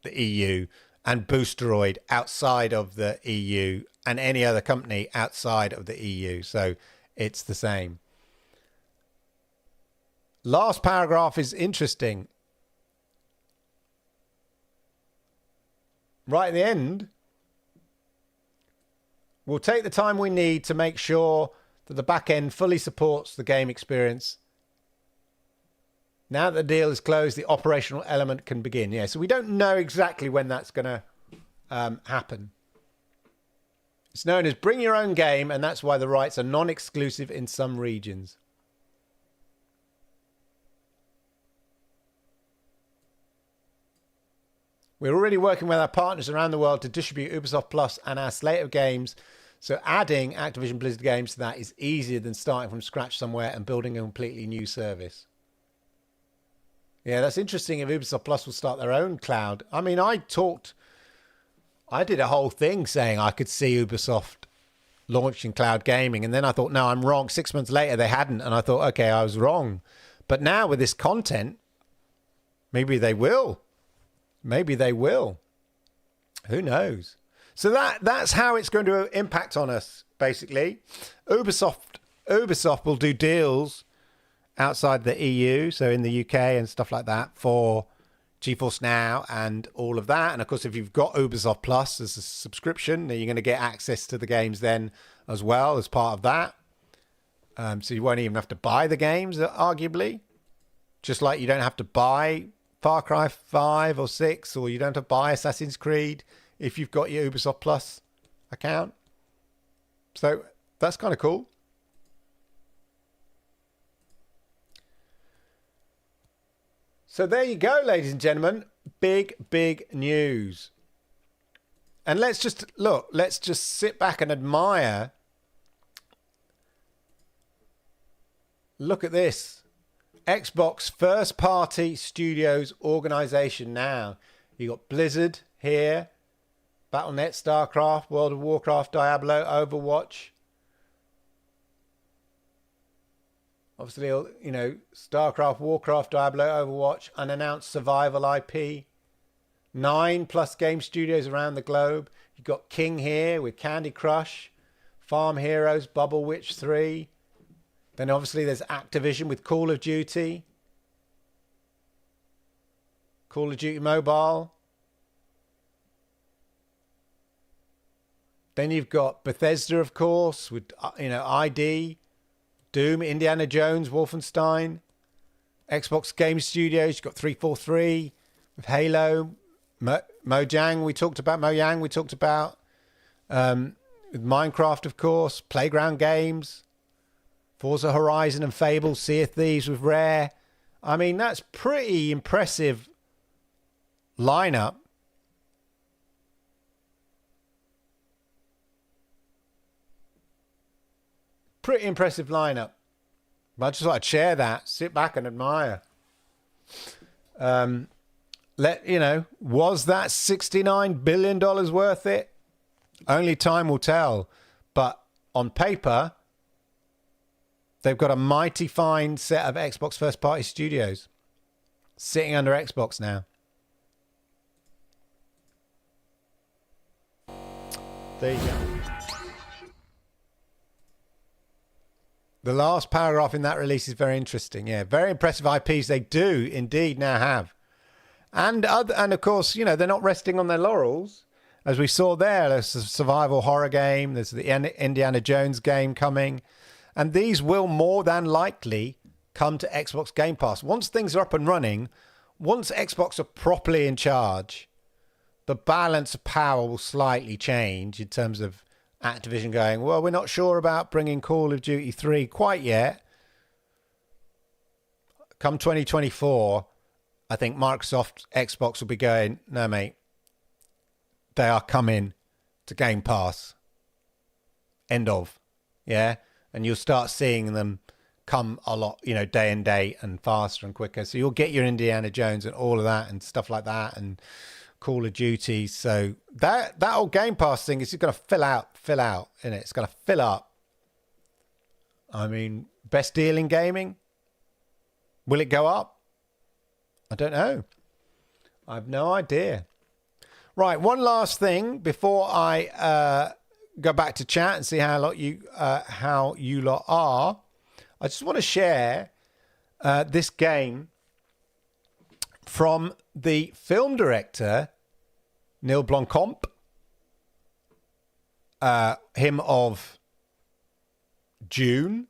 the EU, and Boosteroid outside of the EU, and any other company outside of the EU. So it's the same. Last paragraph is interesting. Right at the end, we'll take the time we need to make sure that the back end fully supports the game experience. Now that the deal is closed, the operational element can begin. Yeah, so we don't know exactly when that's going to happen. It's known as bring your own game, and that's why the rights are non-exclusive in some regions. We're already working with our partners around the world to distribute Ubisoft Plus and our slate of games. So adding Activision Blizzard games to that is easier than starting from scratch somewhere and building a completely new service. Yeah, that's interesting if Ubisoft Plus will start their own cloud. I mean, I did a whole thing saying I could see Ubisoft launching cloud gaming. And then I thought, no, I'm wrong. 6 months later, they hadn't. And I thought, okay, I was wrong. But now with this content, maybe they will. Maybe they will. Who knows? So that's how it's going to impact on us, basically. Ubisoft will do deals outside the EU, so in the UK and stuff like that, for GeForce Now and all of that. And of course, if you've got Ubisoft Plus as a subscription, then you're going to get access to the games then as well as part of that. So you won't even have to buy the games, arguably. Just like you don't have to buy Far Cry 5 or 6, or you don't have to buy Assassin's Creed if you've got your Ubisoft Plus account. So that's kind of cool. So there you go, ladies and gentlemen. Big, big news. And let's just sit back and admire. Look at this. Xbox first party studios organization now. You got Blizzard here, Battle.net, StarCraft, World of Warcraft, Diablo, Overwatch. Obviously, StarCraft, Warcraft, Diablo, Overwatch, unannounced survival IP. 9+ game studios around the globe. You've got King here with Candy Crush, Farm Heroes, Bubble Witch 3. Then obviously there's Activision with Call of Duty. Call of Duty Mobile. Then you've got Bethesda, of course, with, ID, Doom, Indiana Jones, Wolfenstein. Xbox Game Studios, you've got 343 with Halo. Mojang, we talked about. With Minecraft, of course. Playground Games. Forza Horizon and Fable, Sea of Thieves with Rare. I mean, that's pretty impressive lineup. Pretty impressive lineup. But I just thought I'd share that. Sit back and admire. Was that $69 billion worth it? Only time will tell. But on paper, they've got a mighty fine set of Xbox first-party studios sitting under Xbox now. There you go. The last paragraph in that release is very interesting. Yeah, very impressive IPs they do indeed now have. And of course, you know, they're not resting on their laurels. As we saw there's a survival horror game. There's the Indiana Jones game coming. And these will more than likely come to Xbox Game Pass. Once things are up and running, once Xbox are properly in charge, the balance of power will slightly change in terms of Activision going, well, we're not sure about bringing Call of Duty 3 quite yet. Come 2024, I think Microsoft, Xbox will be going, no, mate, they are coming to Game Pass. End of. Yeah? And you'll start seeing them come a lot, you know, day and day and faster and quicker. So you'll get your Indiana Jones and all of that and stuff like that and Call of Duty. So that old Game Pass thing is going to fill out, innit? It's going to fill up. I mean, best deal in gaming? Will it go up? I don't know. I have no idea. Right, one last thing before I go back to chat and see how you lot are. I just want to share this game from the film director Neil Blomkamp, him of June,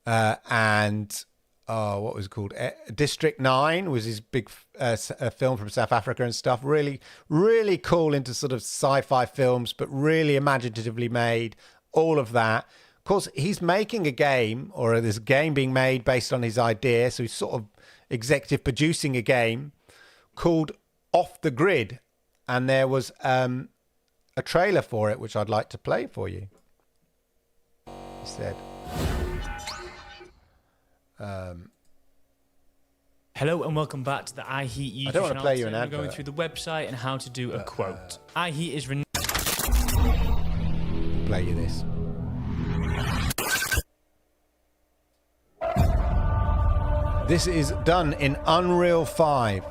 and what was it called? District 9 was his big film from South Africa and stuff. Really, really cool into sort of sci-fi films, but really imaginatively made. All of that. Of course, he's making a game, or there's a game being made based on his idea. So he's sort of executive producing a game called Off the Grid. And there was a trailer for it, which I'd like to play for you. He said... Hello and welcome back to the iHeat YouTube I don't want to play you an We're advert. going through the website and how to do a quote. iHeat is play you this. This is done in Unreal 5.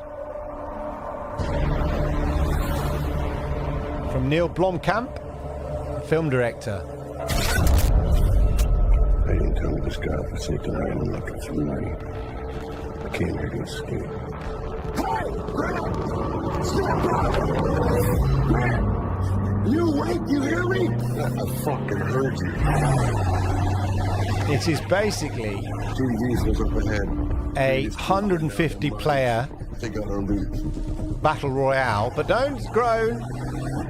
From Neil Blomkamp, film director. I didn't tell this guy for sake of I am looking for money. I came here to escape. You wait, you hear me? I fucking heard you. It is basically TVs up ahead. a 150 player battle royale, but don't groan,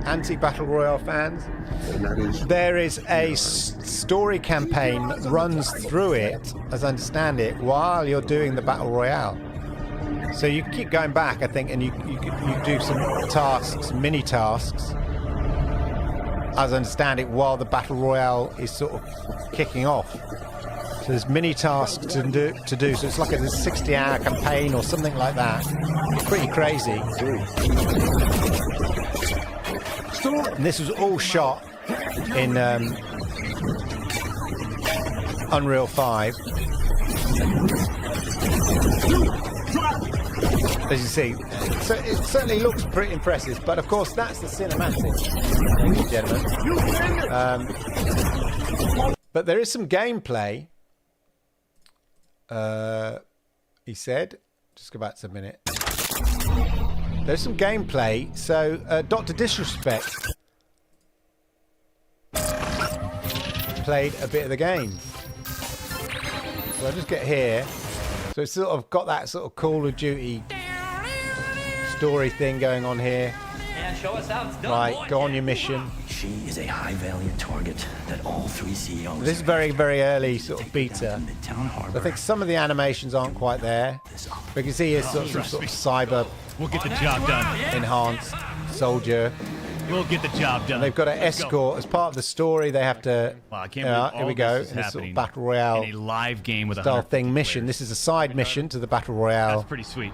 anti-battle royale fans. There is a story campaign that runs through it, as I understand it, while you're doing the battle royale. So you keep going back, I think, and you do some tasks, mini tasks, as I understand it, while the battle royale is sort of kicking off. So there's mini tasks to do. So it's like a 60-hour campaign or something like that. It's pretty crazy. And this was all shot in Unreal 5. As you see, so it certainly looks pretty impressive. But of course, that's the cinematic, ladies and gentlemen. But there is some gameplay. He said, just go back to a minute. There's some gameplay. So Dr. Disrespect played a bit of the game. So I'll just get here. So it's sort of got that sort of Call of Duty story thing going on here. And show us how it's done, Right, boy. go on your mission. She is a high-value target that all three CEOs... This is very, very early sort of beta. Midtown Harbor. I think some of the animations aren't quite there. But you can see here's sort of cyber We'll get the job done. enhanced soldier. We'll get the job done. They've got to escort as part of the story. They have to. Wow, I can't believe all here we go. this is In this sort happening of battle royale in a live game with style 150 thing mission. players. This is a side mission to the battle royale. That's pretty sweet.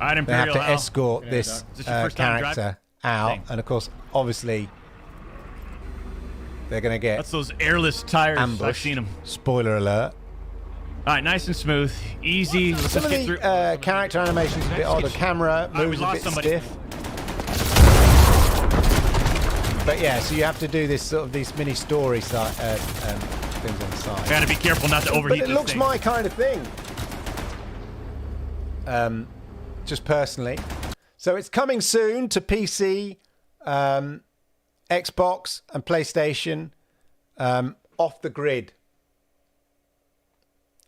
right, They have Imperial to Hal. escort this Is this your first time character driving? out, Thing. and of course, obviously, they're going to get That's those airless tires. I've ambushed. seen them. Spoiler alert. All right, nice and smooth, easy. Let's Some just of get through. the character animations a bit odd. The camera we moves a lost bit somebody. stiff. But yeah, so you have to do this sort of these mini story things on the side. Gotta be careful not to But overheat it this looks thing. my kind of thing. Just personally. So it's coming soon to PC, Xbox, and PlayStation. Off the grid.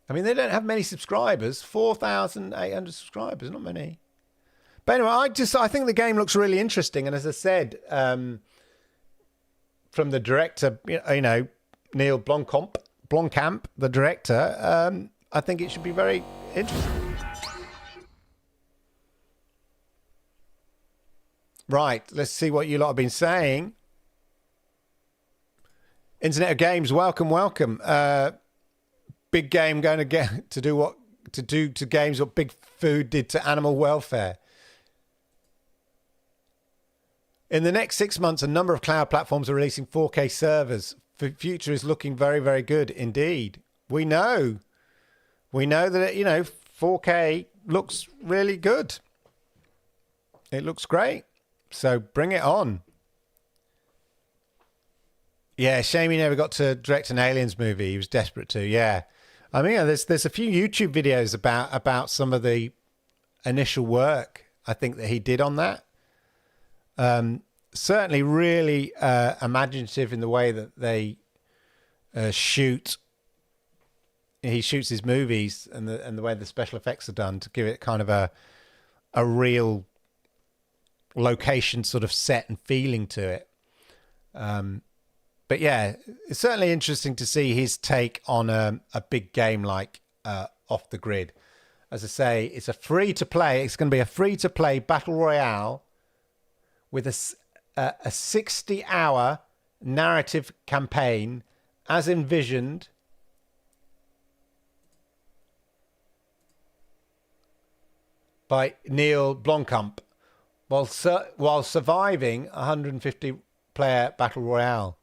I mean, they don't have many subscribers. 4,800 subscribers, not many. But anyway, I think the game looks really interesting. And as I said, from the director, you know, Neil Blomkamp, the director, I think it should be very interesting. Right, let's see what you lot have been saying. Internet of Games, welcome. Big game going to get to do to games what Big Food did to animal welfare. In the next 6 months, a number of cloud platforms are releasing 4K servers. The future is looking very, very good indeed. We know that, you know, 4K looks really good. It looks great. So bring it on. Yeah, shame he never got to direct an Aliens movie. He was desperate to. Yeah, I mean, there's a few YouTube videos about some of the initial work I think that he did on that. Certainly, really imaginative in the way that they shoot. He shoots his movies and the way the special effects are done to give it kind of a real location sort of set and feeling to it. But yeah, it's certainly interesting to see his take on a big game like Off the Grid. As I say, it's a free-to-play. It's going to be a free-to-play battle royale with a 60-hour narrative campaign as envisioned by Neil Blomkamp while surviving a 150-player battle royale.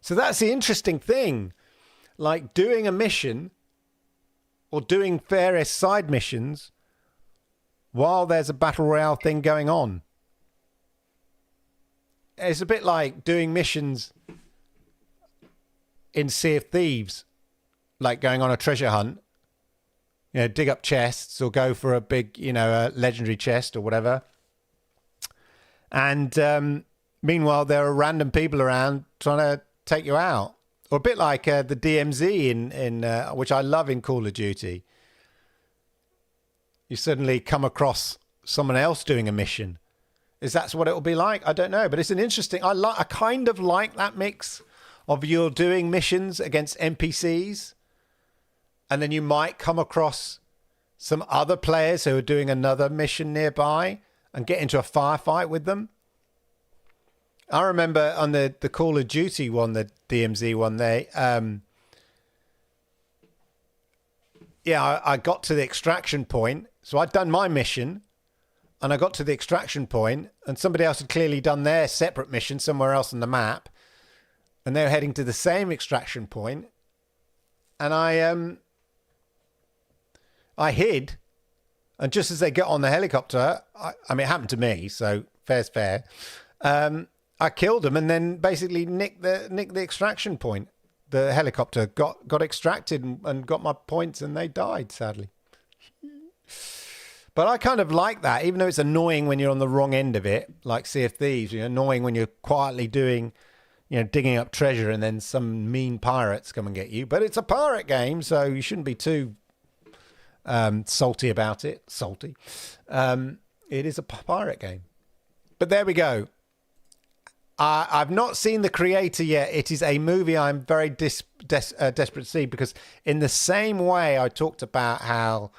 So that's the interesting thing. Like doing a mission or doing various side missions while there's a battle royale thing going on. It's a bit like doing missions in Sea of Thieves, like going on a treasure hunt, you know, dig up chests or go for a big, you know, a legendary chest or whatever. And meanwhile, there are random people around trying to take you out. Or a bit like the DMZ in which I love in Call of Duty. You suddenly come across someone else doing a mission. Is that what it'll be like? I don't know, but it's an interesting. I kind of like that mix of you're doing missions against NPCs, and then you might come across some other players who are doing another mission nearby and get into a firefight with them. I remember on the Call of Duty one, the DMZ one, I got to the extraction point. So I'd done my mission and I got to the extraction point and somebody else had clearly done their separate mission somewhere else on the map. And they were heading to the same extraction point. And I hid. And just as they get on the helicopter, I mean, it happened to me, so fair's fair. I killed them and then basically nicked the extraction point. The helicopter got extracted and got my points and they died, sadly. But I kind of like that, even though it's annoying when you're on the wrong end of it, like Sea of Thieves. You know, annoying when you're quietly doing, you know, digging up treasure and then some mean pirates come and get you. But it's a pirate game, so you shouldn't be too salty about it. Salty. It is a pirate game. But there we go. I've not seen the creator yet. It is a movie I'm very desperate to see because in the same way I talked about how,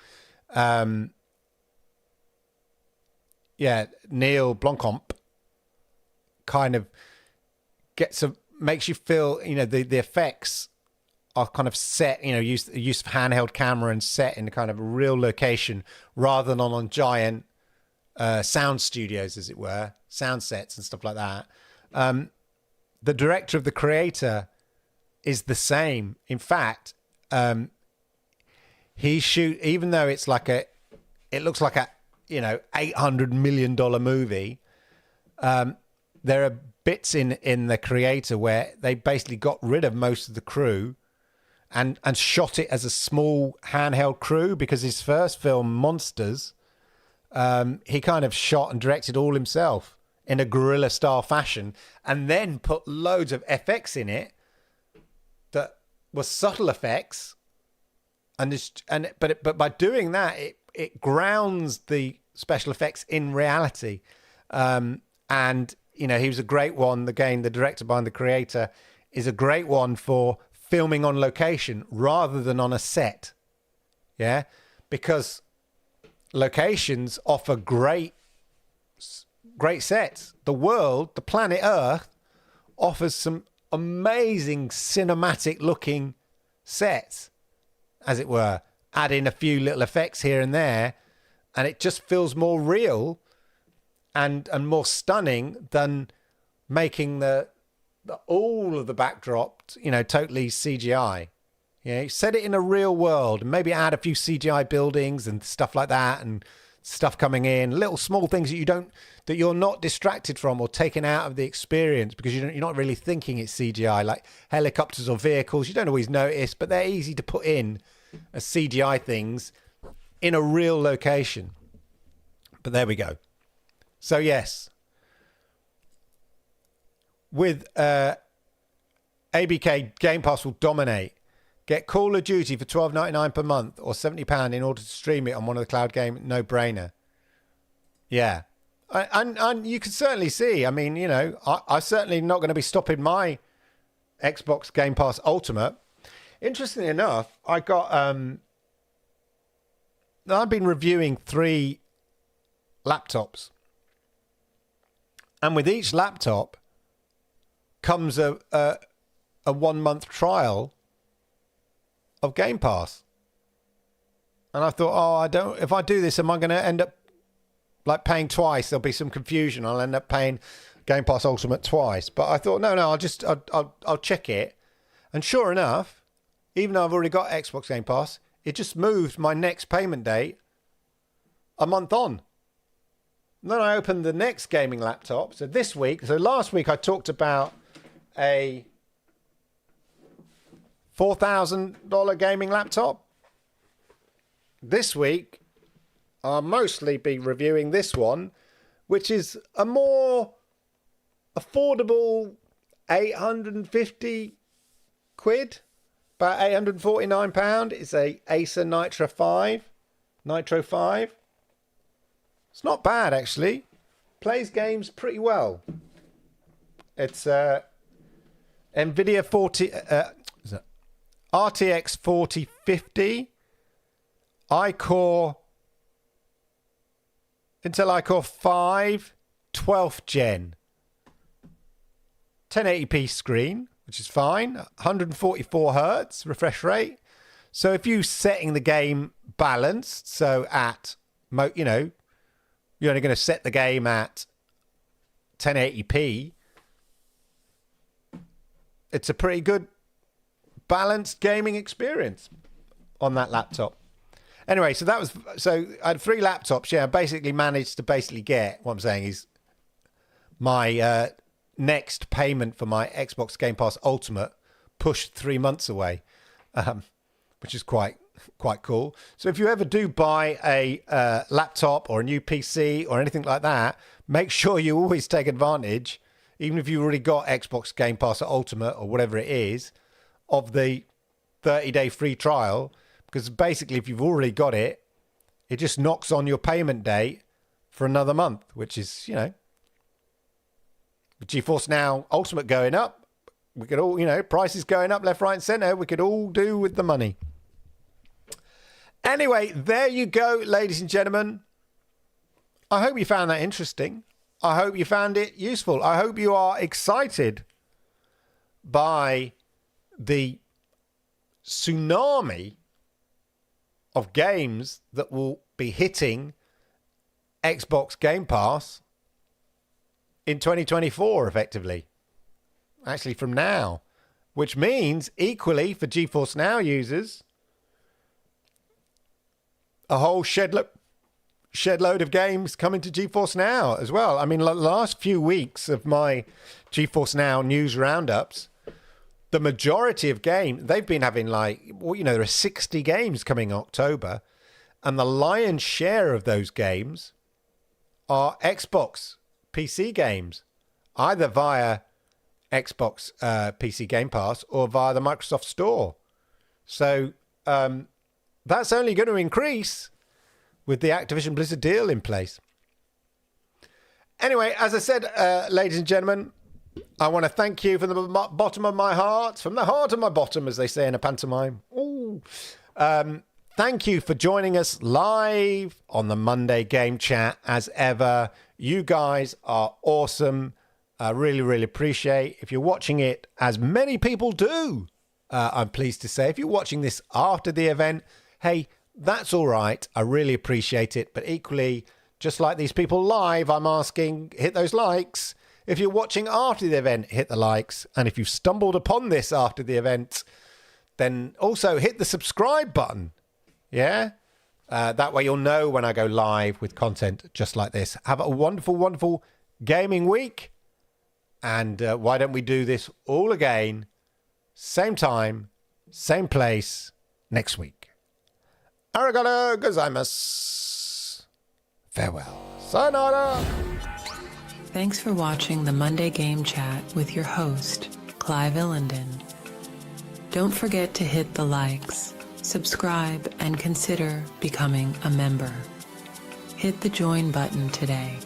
Neil Blomkamp kind of makes you feel, you know, the effects are kind of set, use of handheld camera and set in a kind of real location rather than on giant sound studios, as it were, sound sets and stuff like that. The director of the creator is the same. In fact, even though it looks like a $800 million movie, there are bits in the creator where they basically got rid of most of the crew and shot it as a small handheld crew, because his first film, Monsters, he kind of shot and directed all himself in a guerrilla style fashion, and then put loads of FX in it that were subtle effects, but by doing that, it grounds the special effects in reality. And he was a great one. Again, the director behind the creator is a great one for filming on location rather than on a set. Yeah, because locations offer great sets. The planet Earth offers some amazing cinematic looking sets, as it were. Add in a few little effects here and there, and it just feels more real and more stunning than making all of the backdrop, totally CGI. Set it in a real world, and maybe add a few CGI buildings and stuff like that, and stuff coming in, little small things that you're not distracted from or taken out of the experience because you're not really thinking it's CGI, like helicopters or vehicles. You don't always notice, but they're easy to put in as CGI things in a real location. But there we go. So yes, with ABK, Game Pass will dominate. Get Call of Duty for $12.99 per month or £70 in order to stream it on one of the cloud game. No brainer. Yeah. And you can certainly see, I'm certainly not going to be stopping my Xbox Game Pass Ultimate. Interestingly enough, I've been reviewing 3 laptops. And with each laptop comes a 1-month trial of Game Pass. And I thought, if I do this, am I going to end up like paying twice? There'll be some confusion. I'll end up paying Game Pass Ultimate twice. But I thought, no, I'll check it. And sure enough, even though I've already got Xbox Game Pass, it just moved my next payment date a month on. And then I opened the next gaming laptop. So last week I talked about a $4,000 gaming laptop. This week, I'll mostly be reviewing this one, which is a more affordable 850 quid, about £849. It's a Acer Nitro 5. It's not bad, actually. Plays games pretty well. It's NVIDIA RTX 4050, Intel iCore 5, 12th gen. 1080p screen, which is fine. 144 hertz refresh rate. So if you're setting the game balanced, so at, you're only going to set the game at 1080p, it's a pretty good balanced gaming experience on that laptop. Anyway, so I had 3 laptops. Yeah, I basically managed to get, what I'm saying is my next payment for my Xbox Game Pass Ultimate pushed 3 months away, which is quite cool. So if you ever do buy a laptop or a new PC or anything like that, make sure you always take advantage, even if you've already got Xbox Game Pass Ultimate or whatever it is, of the 30-day free trial, because basically if you've already got it, it just knocks on your payment date for another month, which is, with GeForce Now Ultimate going up, we could all, prices going up left, right and centre, we could all do with the money. Anyway, there you go, ladies and gentlemen. I hope you found that interesting. I hope you found it useful. I hope you are excited by the tsunami of games that will be hitting Xbox Game Pass in 2024, effectively. Actually, from now. Which means, equally, for GeForce Now users, a whole shed load of games coming to GeForce Now as well. I mean, the last few weeks of my GeForce Now news roundups, the majority of games, they've been having there are 60 games coming in October, and the lion's share of those games are Xbox PC games, either via Xbox PC Game Pass or via the Microsoft Store. So that's only going to increase with the Activision Blizzard deal in place. Anyway, as I said, ladies and gentlemen, I want to thank you from the bottom of my heart, from the heart of my bottom, as they say in a pantomime. Ooh. Thank you for joining us live on the Monday Game Chat as ever. You guys are awesome. I really, really appreciate if you're watching it, as many people do. I'm pleased to say, if you're watching this after the event, hey, that's all right. I really appreciate it. But equally, just like these people live, I'm asking, hit those likes. If you're watching after the event, hit the likes. And if you've stumbled upon this after the event, then also hit the subscribe button. Yeah? That way you'll know when I go live with content just like this. Have a wonderful, wonderful gaming week. And why don't we do this all again, same time, same place, next week. Arigato gozaimasu. Farewell. Sayonara. Thanks for watching the Monday Game Chat with your host, Clive Illenden. Don't forget to hit the likes, subscribe, and consider becoming a member. Hit the join button today.